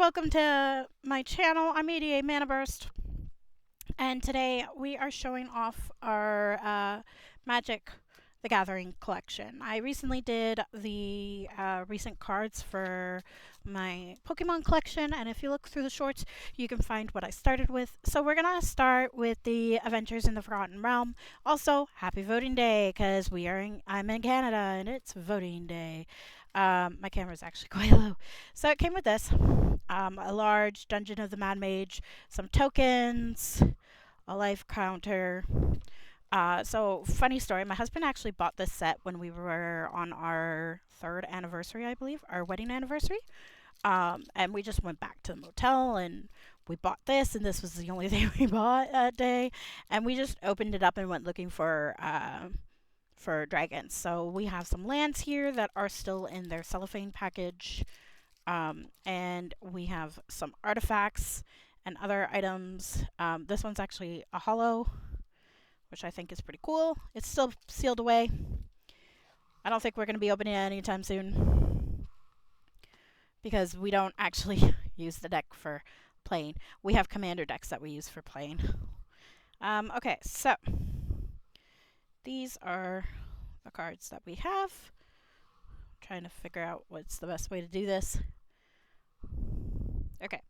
welcome to my channel. I'm EDA Mana Burst, and today we are showing off our Magic the Gathering collection. I recently did the recent cards for my Pokemon collection, and if you look through the shorts, you can find what I started with. So we're gonna start with the Adventures in the Forgotten Realm. Also, happy voting day, because I'm in Canada and it's voting day. My camera's actually quite low. So it came with this. A large Dungeon of the Mad Mage, some tokens, a life counter. So funny story, my husband actually bought this set when we were on our third anniversary, I believe, our wedding anniversary. And we just went back to the motel and we bought this, and this was the only thing we bought that day. And we just opened it up and went looking for dragons. So we have some lands here that are still in their cellophane package. And we have some artifacts and other items. This one's actually a hollow, which I think is pretty cool. It's still sealed away. I don't think we're going to be opening it anytime soon because we don't actually use the deck for playing. We have commander decks that we use for playing. Okay, so these are the cards that we have. I'm trying to figure out what's the best way to do this. Okay.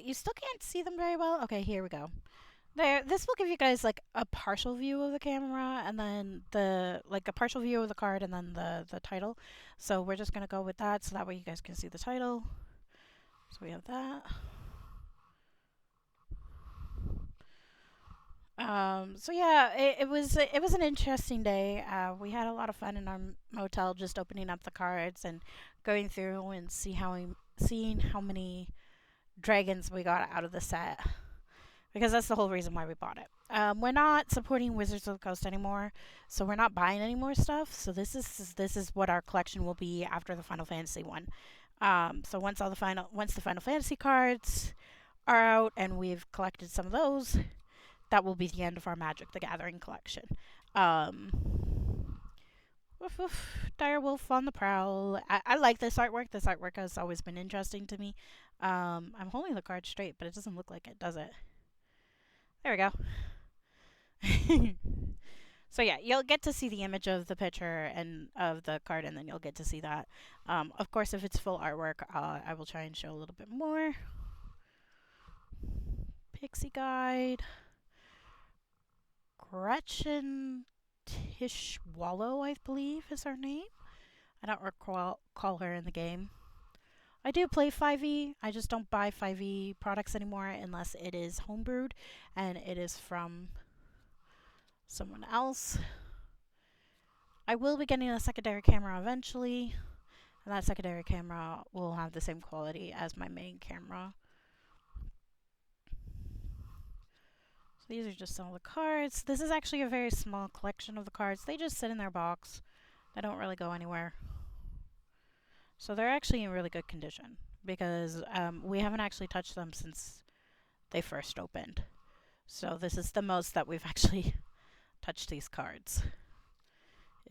You still can't see them very well. Okay, here we go. There, this will give you guys like a partial view of the camera, and then a partial view of the card, and then the title. So we're just gonna go with that, so that way you guys can see the title. So we have that. So yeah, it was an interesting day. We had a lot of fun in our motel, just opening up the cards and going through and seeing how many dragons we got out of the set, because that's the whole reason why we bought it. We're not supporting Wizards of the Coast anymore, so we're not buying any more stuff. So this is what our collection will be after the Final Fantasy one. So once the Final Fantasy cards are out and we've collected some of those, that will be the end of our Magic the Gathering collection. Woof woof, Direwolf on the prowl. I like this artwork. This artwork has always been interesting to me. I'm holding the card straight, but it doesn't look like it, does it? There we go. So yeah, you'll get to see the image of the picture and of the card, and then you'll get to see that. Of course, if it's full artwork, I will try and show a little bit more. Pixie Guide. Gretchen Tishwallow, I believe, is her name. I don't recall her in the game. I do play 5e. I just don't buy 5e products anymore unless it is homebrewed and it is from someone else. I will be getting a secondary camera eventually, and that secondary camera will have the same quality as my main camera. So these are just all the cards. This is actually a very small collection of the cards. They just sit in their box. They don't really go anywhere. So they're actually in really good condition because we haven't actually touched them since they first opened. So this is the most that we've actually touched these cards.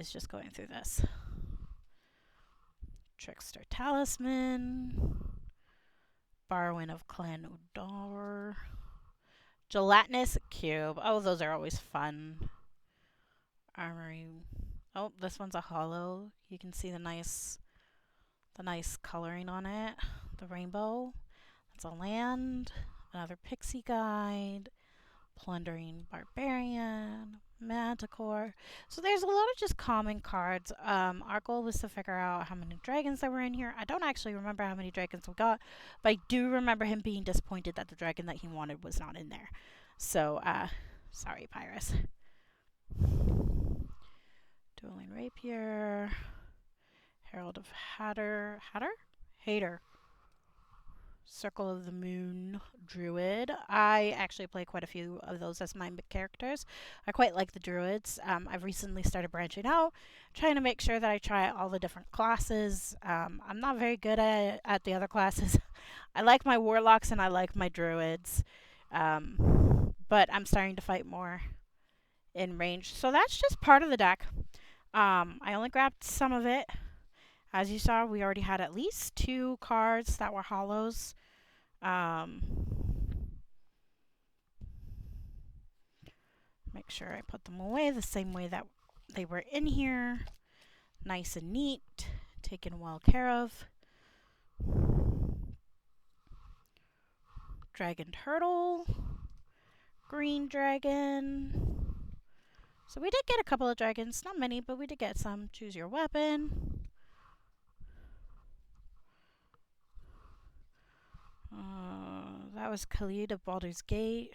Is just going through this. Trickster Talisman. Barwin of Clan Udar. Gelatinous Cube. Oh, those are always fun. Armory. Oh, this one's a hollow. You can see the nice coloring on it. The rainbow. That's a land. Another Pixie Guide. Plundering Barbarian. Manticore. So there's a lot of just common cards. Our goal was to figure out how many dragons there were in here. I don't actually remember how many dragons we got, but I do remember him being disappointed that the dragon that he wanted was not in there. So, sorry, Pyrus. Dueling Rapier. Herald of Hatter. Hater. Circle of the Moon Druid. I actually play quite a few of those as my characters. I quite like the Druids. I've recently started branching out, trying to make sure that I try all the different classes. I'm not very good at the other classes. I like my Warlocks and I like my Druids. But I'm starting to fight more in range. So that's just part of the deck. I only grabbed some of it. As you saw, we already had at least 2 cards that were hollows. Um, make sure I put them away the same way that they were in here. Nice and neat, taken well care of. Dragon turtle, green dragon. So we did get a couple of dragons, not many, but we did get some. Choose your weapon. That was Khalid of Baldur's Gate.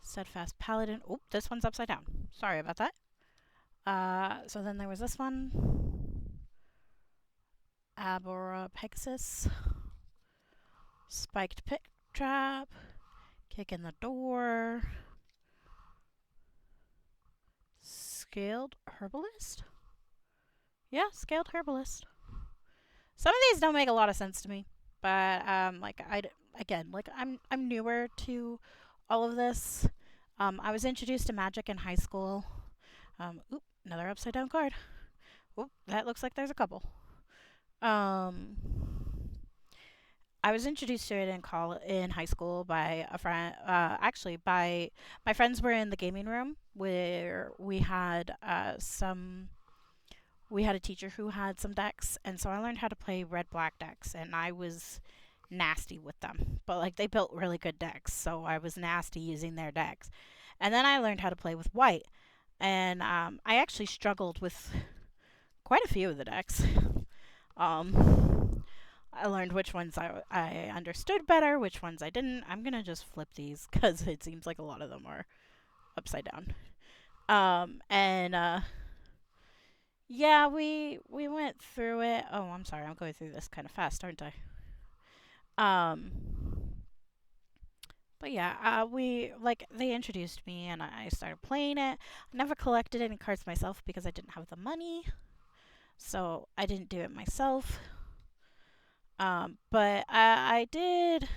Steadfast Paladin. Oh, this one's upside down. Sorry about that. So then there was this one. Abora Pegasus. Spiked Pit Trap. Kick in the Door. Scaled Herbalist? Yeah, Scaled Herbalist. Some of these don't make a lot of sense to me, but I'm newer to all of this. I was introduced to Magic in high school. Oop, another upside down card. Oop, that looks like there's a couple. I was introduced to it in high school by a friend. Actually, by my friends were in the gaming room where we had we had a teacher who had some decks, and so I learned how to play red-black decks, and I was nasty with them. But like they built really good decks, so I was nasty using their decks. And then I learned how to play with white, and I actually struggled with quite a few of the decks. I learned which ones I understood better, which ones I didn't. I'm gonna just flip these because it seems like a lot of them are upside down. Yeah, we went through it. Oh, I'm sorry, I'm going through this kind of fast, aren't I? Um, but yeah, they introduced me and I started playing it. I never collected any cards myself because I didn't have the money, so I didn't do it myself. But I did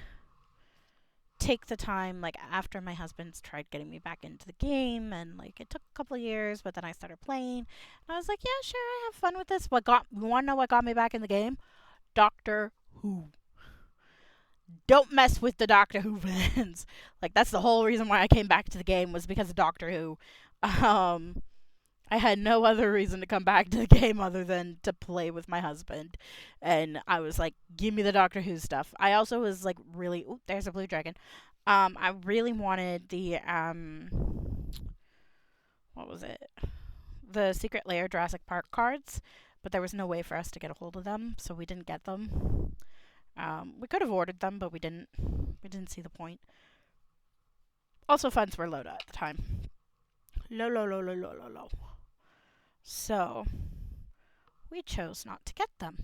take the time, like, after my husband's tried getting me back into the game, and, like, it took a couple of years, but then I started playing, and I was like, yeah, sure, I have fun with this. You want to know what got me back in the game? Doctor Who. Don't mess with the Doctor Who fans. Like, that's the whole reason why I came back to the game was because of Doctor Who. Um, I had no other reason to come back to the game other than to play with my husband. And I was like, give me the Doctor Who stuff. I also was like really, ooh, there's a blue dragon. I really wanted what was it? The Secret Lair Jurassic Park cards, but there was no way for us to get a hold of them, so we didn't get them. We could have ordered them, but we didn't. We didn't see the point. Also, funds were low at the time. Low, low, low, low, low, low, low. So we chose not to get them.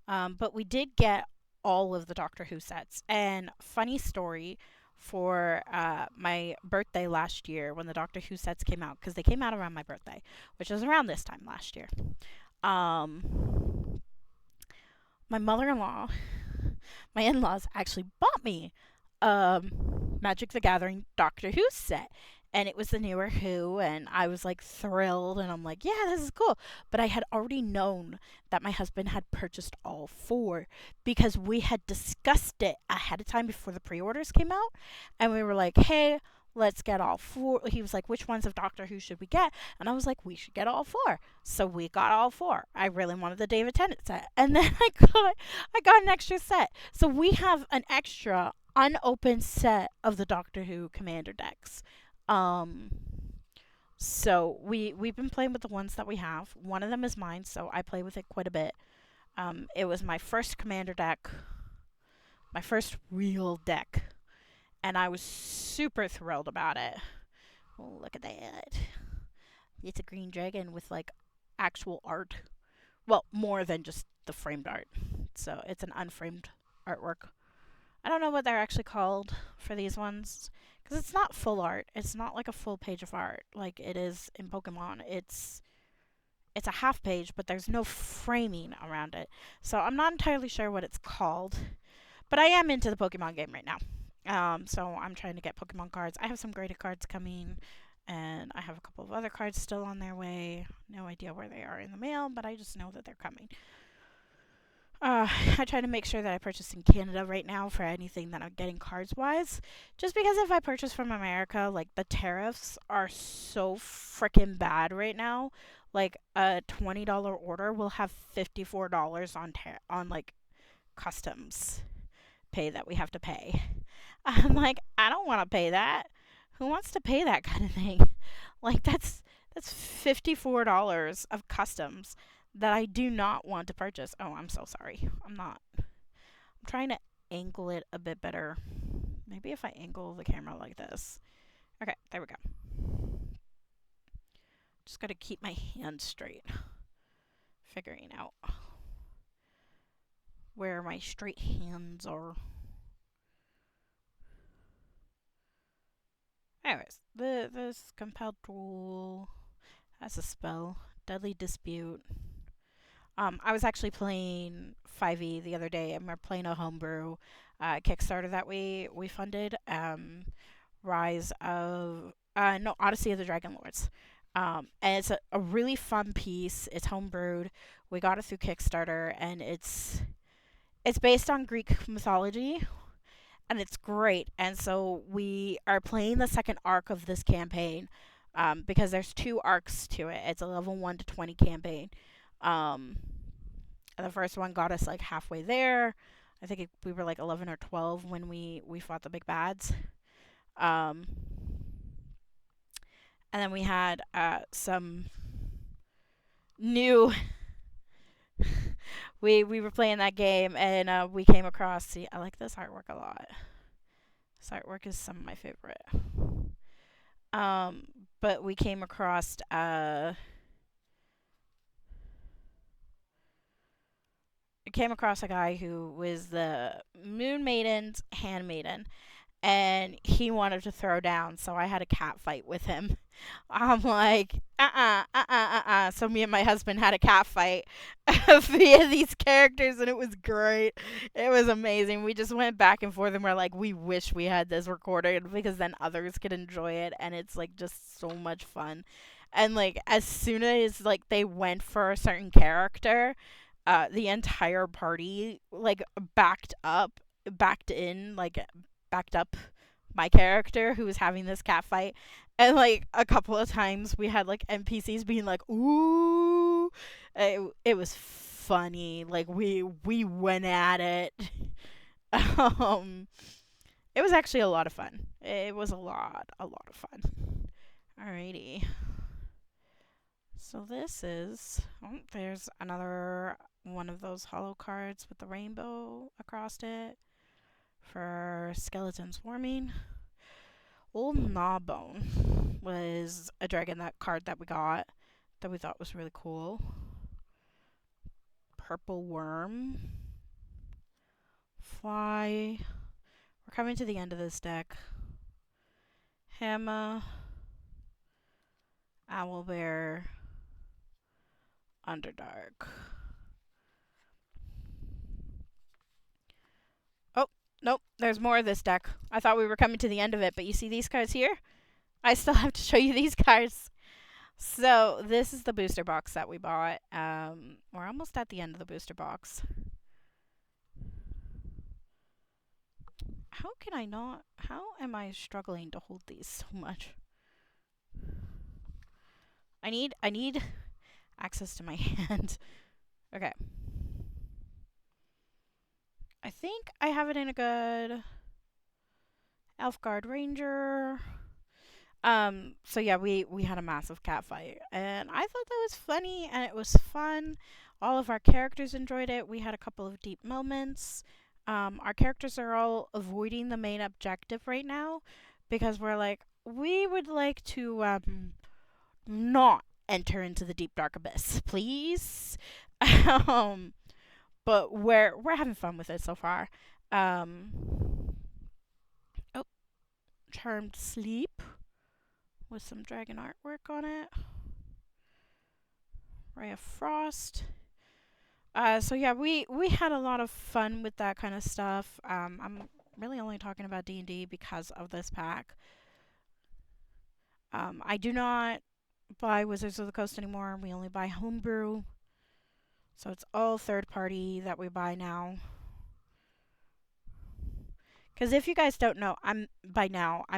But we did get all of the Doctor Who sets. And funny story, for my birthday last year when the Doctor Who sets came out, because they came out around my birthday, which was around this time last year. My mother-in-law, my in-laws actually bought me Magic the Gathering Doctor Who set. And it was the newer Who, and I was like thrilled, and I'm like, yeah, this is cool. But I had already known that my husband had purchased all 4 because we had discussed it ahead of time before the pre orders came out. And we were like, hey, let's get all 4. He was like, which ones of Doctor Who should we get? And I was like, we should get all 4. So we got all 4. I really wanted the David Tennant set. And then I got an extra set. So we have an extra unopened set of the Doctor Who Commander decks. So we've been playing with the ones that we have. One of them is mine, so I play with it quite a bit. It was my first commander deck, my first real deck, and I was super thrilled about it. Oh, look at that. It's a green dragon with like actual art. Well, more than just the framed art. So it's an unframed artwork. I don't know what they're actually called for these ones. Because it's not full art. It's not like a full page of art like it is in Pokemon. It's a half page, but there's no framing around it. So I'm not entirely sure what it's called. But I am into the Pokemon game right now. So I'm trying to get Pokemon cards. I have some graded cards coming, and I have a couple of other cards still on their way. No idea where they are in the mail, but I just know that they're coming. I try to make sure that I purchase in Canada right now for anything that I'm getting cards wise. Just because if I purchase from America, like the tariffs are so freaking bad right now. Like a $20 order will have $54 on on like customs pay that we have to pay. I'm like, I don't want to pay that. Who wants to pay that kind of thing? Like that's $54 of customs that I do not want to purchase. Oh, I'm so sorry. I'm not. I'm trying to angle it a bit better. Maybe if I angle the camera like this. Okay, there we go. Just gotta keep my hands straight. Figuring out where my straight hands are. Anyways, this compelled duel has a spell. Deadly Dispute. I was actually playing 5e the other day, and we're playing a homebrew Kickstarter that we funded. Rise of no Odyssey of the Dragon Lords. And it's a really fun piece. It's homebrewed. We got it through Kickstarter, and it's based on Greek mythology, and it's great. And so we are playing the second arc of this campaign, because there's two arcs to it. It's a level 1 to 20 campaign. Um, and the first one got us like halfway there. I think we were like 11 or 12 when we fought the big bads. Um, and then we had some new. We were playing that game, and we came across. See, I like this artwork a lot. This artwork is some of my favorite. Um, but we came across a guy who was the Moon Maiden's handmaiden, and he wanted to throw down, so I had a cat fight with him. I'm like, So me and my husband had a cat fight via these characters, and it was great. It was amazing. We just went back and forth, and we're like, we wish we had this recorded because then others could enjoy it, and it's like just so much fun. And like as soon as like they went for a certain character, the entire party like backed up my character who was having this cat fight. And like a couple of times we had like NPCs being like, "Ooh." It was funny. Like we went at it. um it was actually a lot of fun. It was a lot of fun. Alrighty. So this is there's another one of those hollow cards with the rainbow across it for skeleton swarming. Old Gnawbone was a dragon that card that we got that we thought was really cool. Purple Worm. Fly. We're coming to the end of this deck. Hammer. Owlbear. Underdark. Oh, nope, there's more of this deck. I thought we were coming to the end of it, but you see these cards here? I still have to show you these cards. So this is the booster box that we bought. We're almost at the end of the booster box. How am I struggling to hold these so much? I need access to my hand. Okay. I think I have it in a good Elfguard Ranger. So yeah, we had a massive cat fight, and I thought that was funny and it was fun. All of our characters enjoyed it. We had a couple of deep moments. Our characters are all avoiding the main objective right now because we're like, we would like to not enter into the deep dark abyss, please. um, but we're having fun with it so far. Um, oh, Charmed Sleep with some dragon artwork on it. Ray of Frost. So yeah, we had a lot of fun with that kind of stuff. I'm really only talking about D&D because of this pack. I do not buy Wizards of the Coast anymore. We only buy homebrew. So it's all third party that we buy now. Because if you guys don't know, I'm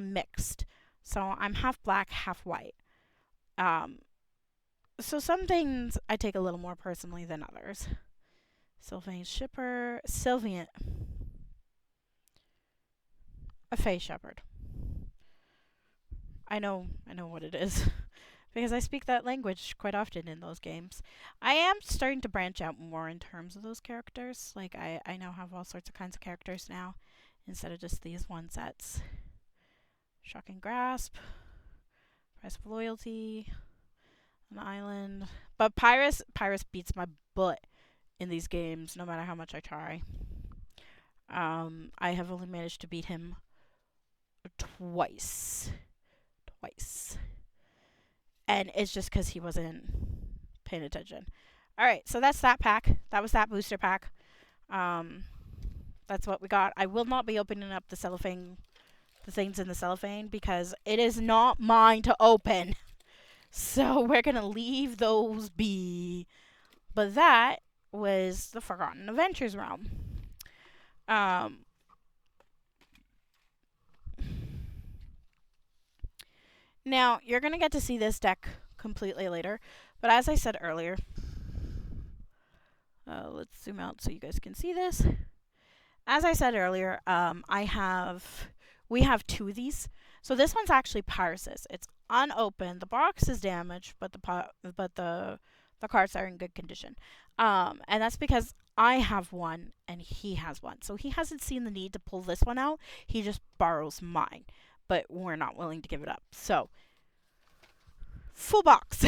mixed. So I'm half black, half white. Um, so some things I take a little more personally than others. Sylvain Shipper, Sylvian, a Fey Shepherd. I know what it is because I speak that language quite often in those games. I am starting to branch out more in terms of those characters. Like I now have all sorts of kinds of characters now instead of just these one sets. Shocking Grasp, Price of Loyalty, an island. But Pyrus beats my butt in these games no matter how much I try. I have only managed to beat him twice. And it's just because he wasn't paying attention. Alright, so that's that pack. That was that booster pack. That's what we got. I will not be opening up the cellophane, the things in the cellophane, because it is not mine to open. So we're going to leave those be. But that was the Forgotten Adventures realm. Now, you're going to get to see this deck completely later. But as I said earlier, let's zoom out so you guys can see this. As I said earlier, we have two of these. So this one's actually Pyrus. It's unopened. The box is damaged, but the cards are in good condition. And that's because I have one and he has one. So he hasn't seen the need to pull this one out. He just borrows mine. But we're not willing to give it up. So, full box.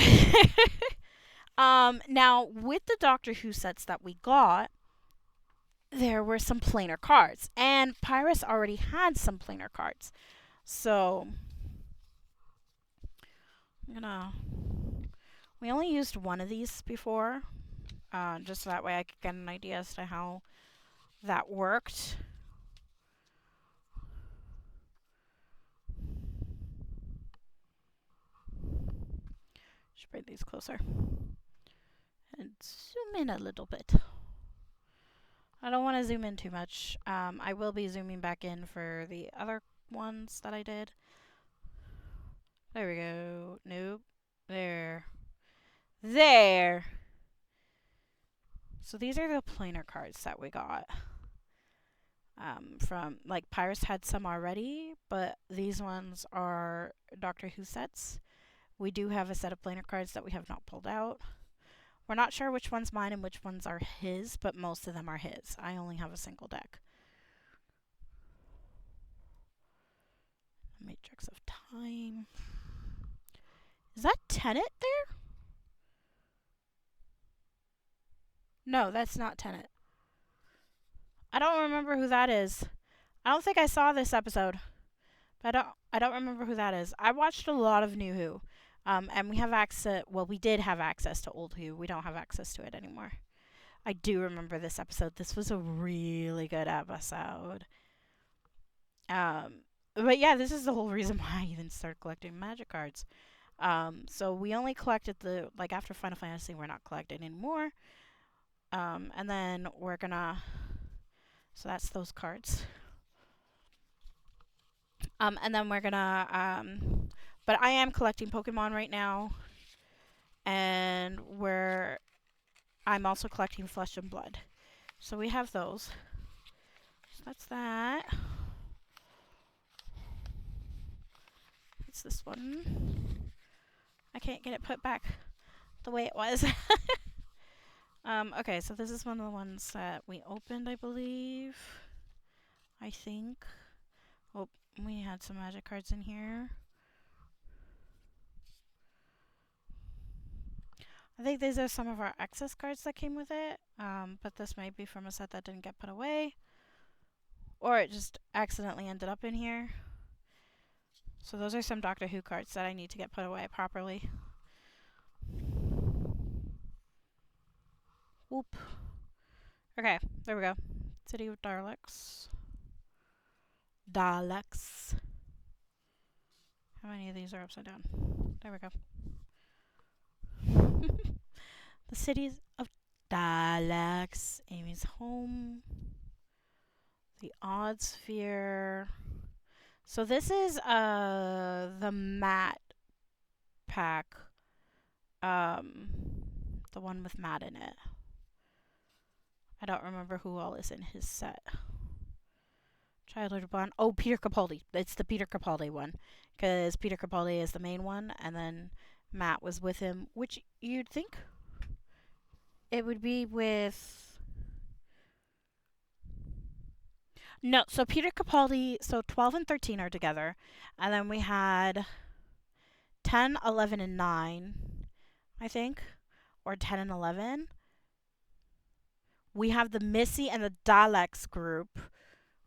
Now, with the Doctor Who sets that we got, there were some planar cards. And Pyrus already had some planar cards. So, we only used one of these before. Just so that way I could get an idea as to how that worked. Should bring these closer. And zoom in a little bit. I don't want to zoom in too much. I will be zooming back in for the other ones that I did. There we go. Nope. There. There! So these are the planar cards that we got. From, like, Pyrus had some already, but these ones are Doctor Who sets. We do have a set of planar cards that we have not pulled out. We're not sure which one's mine and which ones are his, but most of them are his. I only have a single deck. Matrix of Time. Is that Tenet there? No, that's not Tenet. I don't remember who that is. I don't think I saw this episode. But I don't remember who that is. I watched a lot of New Who. And we have access, well, we did have access to Old Who. We don't have access to it anymore. I do remember this episode. This was a really good episode. But yeah, this is the whole reason why I even started collecting Magic cards. So we only collected like after Final Fantasy, we're not collecting anymore. And then we're gonna, so that's those cards. And then we're gonna, but I am collecting Pokemon right now. And I'm also collecting Flesh and Blood. So we have those. So that's that. It's this one. I can't get it put back the way it was. Okay, so this is one of the ones that we opened, I believe. I think. Oh, we had some magic cards in here. I think these are some of our excess cards that came with it, but this might be from a set that didn't get put away. Or it just accidentally ended up in here. So those are some Doctor Who cards that I need to get put away properly. Whoop. Okay, there we go. City of Daleks. Daleks. How many of these are upside down? There we go. The cities of Daleks, Amy's home, the Odd Sphere. So this is the Matt pack, um, the one with Matt in it. I don't remember who all is in his set. Childhood Bond. Oh, Peter Capaldi. It's the Peter Capaldi one, because Peter Capaldi is the main one, and then Matt was with him, which you'd think it would be with. No, so Peter Capaldi, so 12 and 13 are together, and then we had 10, 11, and 9, I think, or 10 and 11. We have the Missy and the Daleks group,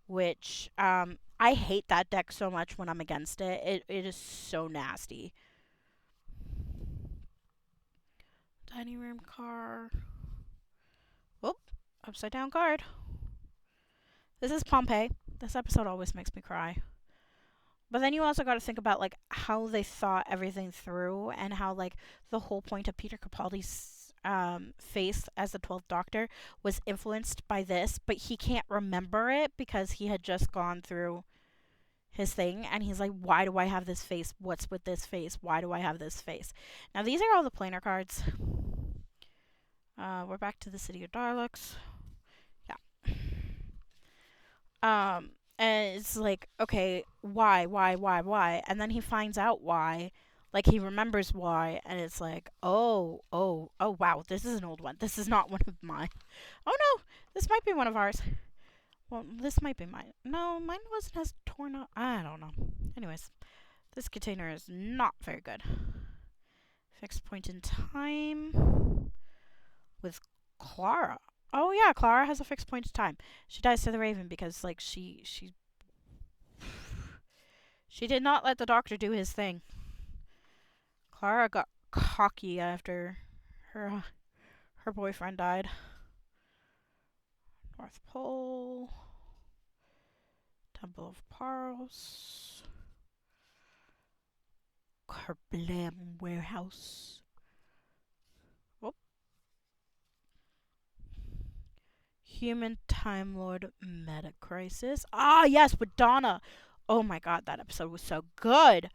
which I hate that deck so much when I'm against it. It is so nasty. Dining room car. Whoop, upside down card. This is Pompeii. This episode always makes me cry. But then you also got to think about like how they thought everything through, and how like the whole point of Peter Capaldi's face as the 12th Doctor was influenced by this, but he can't remember it because he had just gone through his thing, and he's like, why do I have this face? What's with this face? Why do I have this face? Now these are all the planar cards. We're back to the City of Daleks. Yeah. And it's like, okay, why? And then he finds out why. Like, he remembers why, and it's like, oh, wow, this is an old one. This is not one of mine. Oh, no, this might be one of ours. Well, this might be mine. No, mine wasn't as torn up. I don't know. Anyways, this container is not very good. Fixed point in time with Clara. Oh, yeah, Clara has a fixed point in time. She dies to the Raven because, like, she did not let the Doctor do his thing. Clara got cocky after her boyfriend died. North Pole. Temple of Paros. Kerblam Warehouse. Whoop. Human Time Lord Meta Crisis. Ah, yes, with Donna. Oh my god, that episode was so good.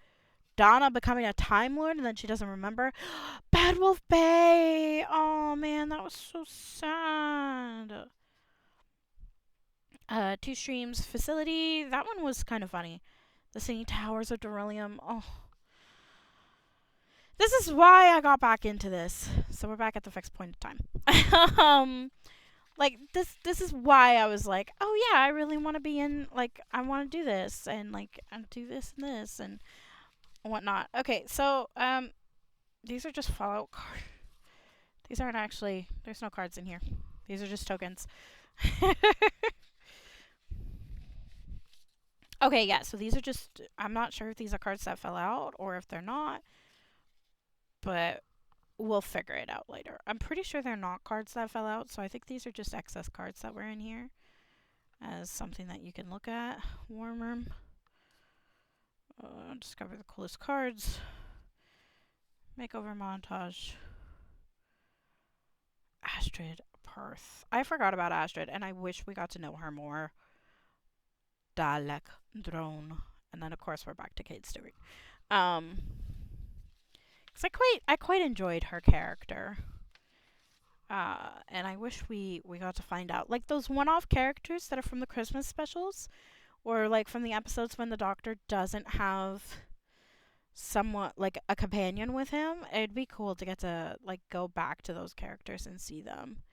Donna becoming a Time Lord and then she doesn't remember. Bad Wolf Bay. Oh man, that was so sad. Two Streams Facility. That one was kind of funny. The Singing Towers of Beryllium. Oh. This is why I got back into this. So we're back at the fixed point of time. Like, this is why I was like, oh yeah, I really want to be in, like, I want to do this, and, like, do this and this, and whatnot. Okay, so, these are just Fallout cards. These aren't actually, there's no cards in here. These are just tokens. Okay, yeah, so these are just, I'm not sure if these are cards that fell out, or if they're not, but we'll figure it out later. I'm pretty sure they're not cards that fell out, so I think these are just excess cards that were in here as something that you can look at. Warm room. Discover the coolest cards. Makeover montage. Astrid Perth. I forgot about Astrid, and I wish we got to know her more. Dalek Drone. And then, of course, we're back to Kate Stewart. Because I quite enjoyed her character. And I wish we got to find out. Like, those one-off characters that are from the Christmas specials, or, like, from the episodes when the Doctor doesn't have somewhat, like, a companion with him. It'd be cool to get to, like, go back to those characters and see them.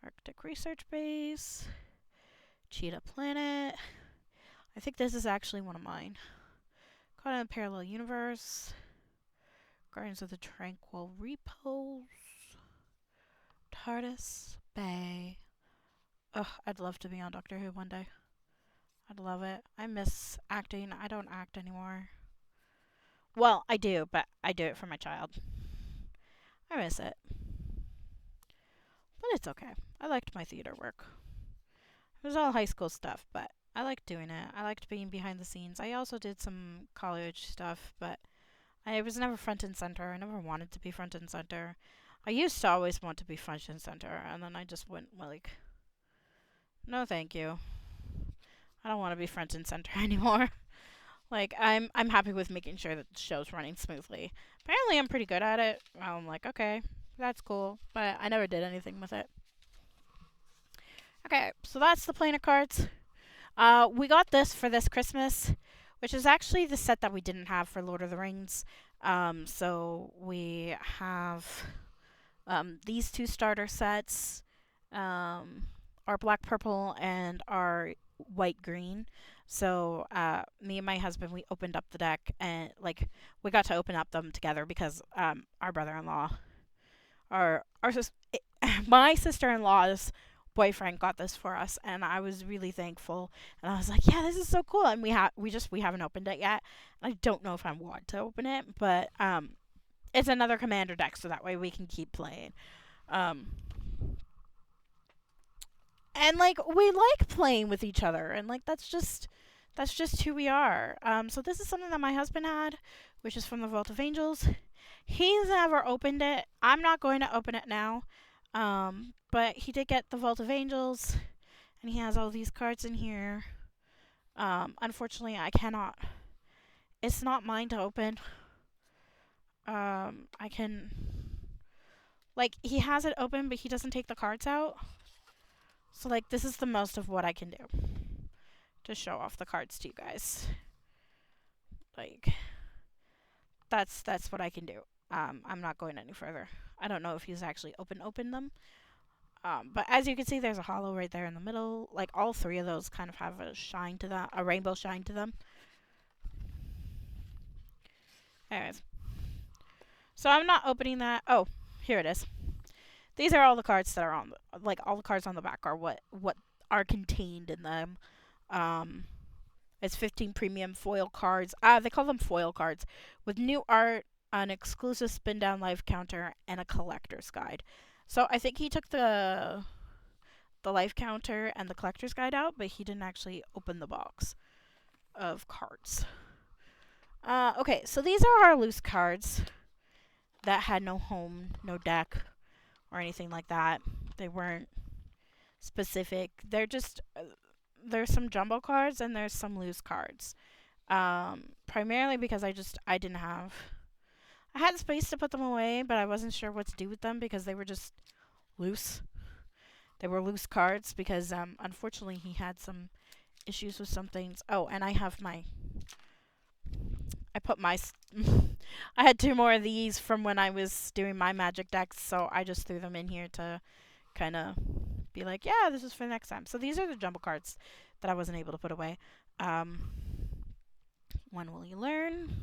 Arctic Research Base. Cheetah Planet. I think this is actually one of mine. Caught in a Parallel Universe. Guardians of the Tranquil Repose. TARDIS Bay. Ugh, I'd love to be on Doctor Who one day. I'd love it. I miss acting. I don't act anymore. Well, I do, but I do it for my child. I miss it. But it's okay. I liked my theater work. It was all high school stuff, but I liked doing it. I liked being behind the scenes. I also did some college stuff, but I was never front and center. I never wanted to be front and center. I used to always want to be front and center, and then I just went like, no, thank you. I don't want to be front and center anymore. Like I'm happy with making sure that the show's running smoothly. Apparently, I'm pretty good at it. I'm like, okay, that's cool, but I never did anything with it. Okay, so that's the planet cards. We got this for this Christmas, which is actually the set that we didn't have for Lord of the Rings. So we have these two starter sets, our black purple and our white green. So me and my husband, we opened up the deck and like we got to open up them together because our brother-in-law, our my sister-in-law's boyfriend got this for us, and I was really thankful. And I was like, yeah, this is so cool. And we haven't opened it yet. I don't know if I want to open it, but it's another commander deck, so that way we can keep playing. Um, and like we like playing with each other, and like that's just who we are. So this is something that my husband had, which is from the Vault of Angels. He's never opened it. I'm not going to open it now. But he did get the Vault of Angels, and he has all these cards in here. Unfortunately, I cannot. It's not mine to open. I can. Like, he has it open, but he doesn't take the cards out. So, like, this is the most of what I can do to show off the cards to you guys. Like, that's what I can do. I'm not going any further. I don't know if he's actually opened them. But as you can see, there's a hollow right there in the middle. Like, all three of those kind of have a shine to them, a rainbow shine to them. Anyways. So I'm not opening that. Oh, here it is. These are all the cards that are on, like, all the cards on the back are what are contained in them. Um, it's 15 premium foil cards. They call them foil cards with new art, an exclusive spin down life counter, and a collector's guide. So I think he took the life counter and the collector's guide out, but he didn't actually open the box of cards. Okay, so these are our loose cards that had no home, no deck, or anything like that. They weren't specific. They're just there's some jumbo cards and there's some loose cards. Primarily because I didn't have. I had space to put them away, but I wasn't sure what to do with them because they were just loose. They were loose cards because unfortunately he had some issues with some things. Oh, and I have my. I put my. I had two more of these from when I was doing my magic decks, so I just threw them in here to kind of be like, yeah, this is for next time. So these are the jumbo cards that I wasn't able to put away. When will you learn?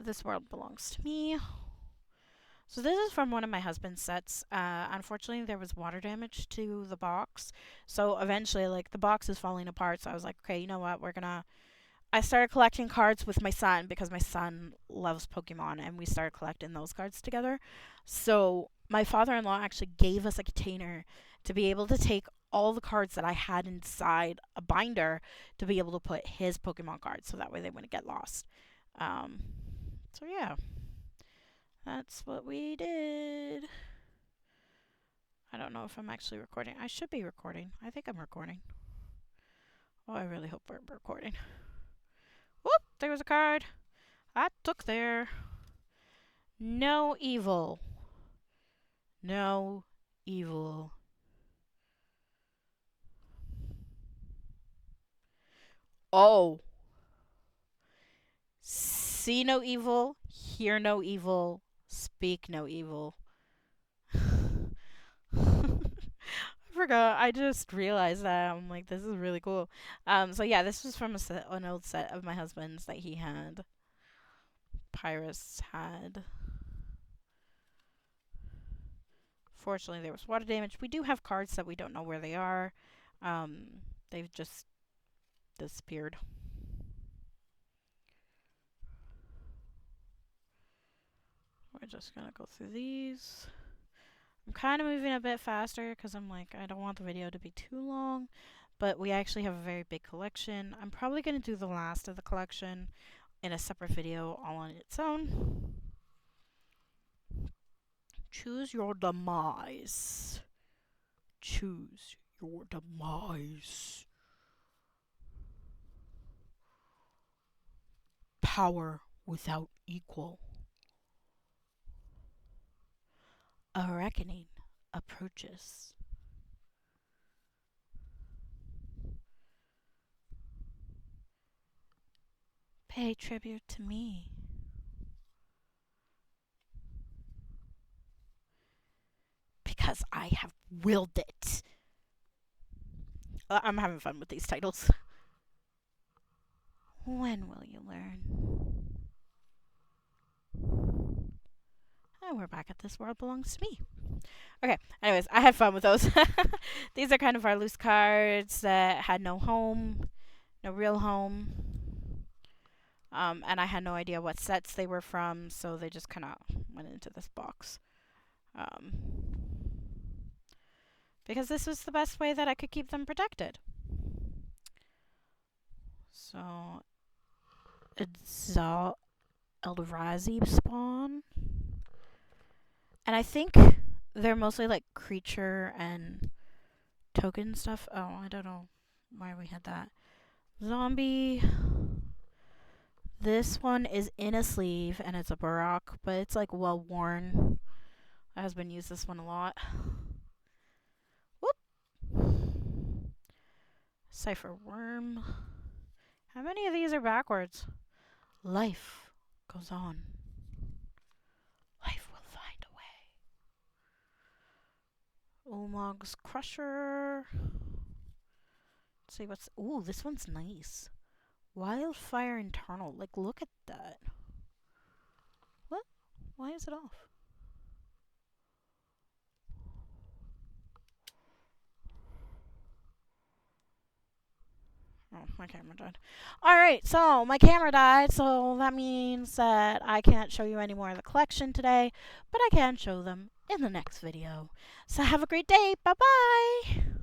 This world belongs to me. So this is from one of my husband's sets. Unfortunately, there was water damage to the box. So eventually, like, the box is falling apart. So I was like, okay, you know what? I started collecting cards with my son because my son loves Pokemon, and we started collecting those cards together. So my father-in-law actually gave us a container to be able to take all the cards that I had inside a binder to be able to put his Pokemon cards, so that way they wouldn't get lost. So yeah, that's what we did. I don't know if I'm actually recording. I should be recording. I think I'm recording. Oh, I really hope we're recording. Whoop, there was a card. I took there. No evil. No evil. Oh. See no evil, hear no evil, speak no evil. I forgot. I just realized that. I'm like, this is really cool. So yeah, this was from an old set of my husband's that he had. Pyrus had. Fortunately, there was water damage. We do have cards that we don't know where they are. They've just disappeared. We're just gonna go through these. I'm kind of moving a bit faster because I'm like, I don't want the video to be too long. But we actually have a very big collection. I'm probably going to do the last of the collection in a separate video all on its own. Choose your demise. Choose your demise. Power without equal. A reckoning approaches. Pay tribute to me. Because I have willed it. I'm having fun with these titles. When will you learn? And we're back at This World Belongs to Me. Okay, anyways, I had fun with those. These are kind of our loose cards that had no home, no real home. And I had no idea what sets they were from, so they just kind of went into this box. Because this was the best way that I could keep them protected. So, it's Eldrazi spawn. And I think they're mostly like creature and token stuff. Oh, I don't know why we had that. Zombie. This one is in a sleeve and it's a Barak, but it's like well worn. My husband used this one a lot. Whoop. Cypher Worm. How many of these are backwards? Life goes on. Life will find a way. Ulamog's Crusher. Let's see what's... Ooh, this one's nice. Wildfire Internal. Like, look at that. What? Why is it off? Oh, my camera died. Alright, so my camera died, so that means that I can't show you any more of the collection today, but I can show them in the next video. So have a great day. Bye-bye!